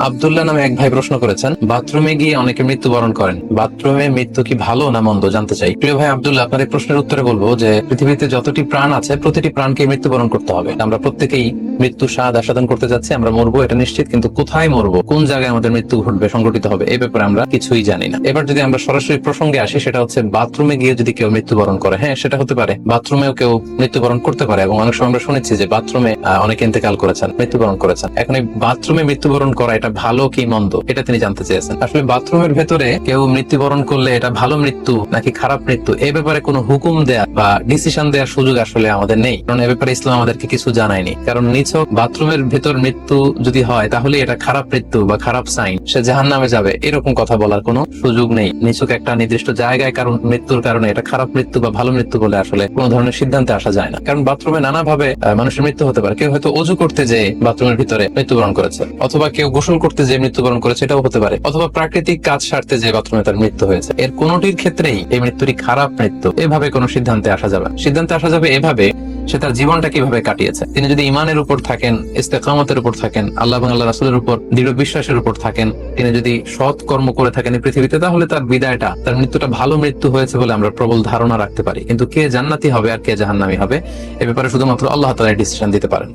আব্দুল্লাহ নামে এক ভাই প্রশ্ন করেছেন, বাথরুমে গিয়ে অনেকে মৃত্যুবরণ করেন, বাথরুমে মৃত্যু কি ভালো না মন্দ জানতে চাই। প্রিয় ভাই আব্দুল্লাহ, আপনার এই প্রশ্নের উত্তরে বলবো যে পৃথিবীতে যতটি প্রাণ আছে প্রতিটি প্রাণকে মৃত্যুবরণ করতে হবে। আমরা প্রত্যেকেই মৃত্যু স্বাদ আস্বাদন করতে যাচ্ছি, আমরা মরবো এটা নিশ্চিত, কিন্তু কোথায় মরবো, কোন জায়গায় আমাদের মৃত্যু ঘটবে, সংঘটিত হবে, এই ব্যাপারে আমরা কিছুই জানি না। এবার যদি আমরা সরাসরি প্রসঙ্গে আসি, সেটা হচ্ছে বাথরুমে গিয়ে যদি কেউ মৃত্যুবরণ করে, হ্যাঁ সেটা হতে পারে, বাথরুমেও কেউ মৃত্যুবরণ করতে পারে, এবং অনেক সময় আমরা শুনেছি যে বাথরুমে অনেকে ইন্তেকাল করেছেন, মৃত্যুবরণ করেছেন। এখন এই বাথরুমে মৃত্যুবরণ করা এটা ভালো কি মন্দ, এটা তিনি জানতে চেয়েছেন। আসলে বাথরুমের ভেতরে কেউ মৃত্যুবরণ করলে এটা ভালো মৃত্যু নাকি খারাপ মৃত্যু, এই ব্যাপারে কোনো হুকুম দেয়া বা ডিসিশন দেওয়ার সুযোগ আসলে আমাদের নেই, কারণ এ ব্যাপারে ইসলাম আমাদেরকে কিছু জানায়নি। কারণ নিছক বাথরুমের ভেতর মৃত্যু যদি হয় তাহলে এটা খারাপ মৃত্যু বা খারাপ সাইন, সে জাহান্নামে যাবে, এরকম কথা বলার কোনো সুযোগ নেই। নিছক একটা নির্দিষ্ট জায়গায় কারণ মৃত্যুর কারণে এটা খারাপ মৃত্যু বা ভালো মৃত্যু বলে আসলে কোনো ধরনের সিদ্ধান্তে আসা যায় না। কারণ বাথরুমে নানাভাবে মানুষের মৃত্যু হতে পারে। কেউ হয়তো অজু করতে যেয়ে বাথরুমের ভিতরে মৃত্যুবরণ করেছে, অথবা কেউ গোসল করতে যেয়ে মৃত্যুবরণ করেছে, এটাও হতে পারে, অথবা প্রাকৃতিক কাজ সারতে যে বাথরুমে তার মৃত্যু হয়েছে। এর কোনোটির ক্ষেত্রেই এই মৃত্যুটি খারাপ মৃত্যু এভাবে কোনো সিদ্ধান্তে আসা যাবে। সিদ্ধান্তে আসা যাবে এভাবে, সে তার জীবনটা কিভাবে কাটিয়েছে। তিনি যদি ইমানের উপর থাকেন, ইস্তেকামতের উপর থাকেন, আল্লাহ এবং আল্লাহ রাসূলের উপর দৃঢ় বিশ্বাসের উপর থাকেন, তিনি যদি সৎ কর্ম করে থাকেন এই পৃথিবীতে, তাহলে তার বিদায়টা, তার মৃত্যুটা ভালো মৃত্যু হয়েছে বলে আমরা প্রবল ধারণা রাখতে পারি। কিন্তু কে জান্নাতি হবে আর কে জাহান্নামী হবে, এ ব্যাপারে শুধুমাত্র আল্লাহ তাআলা ডিসিশন দিতে পারেন।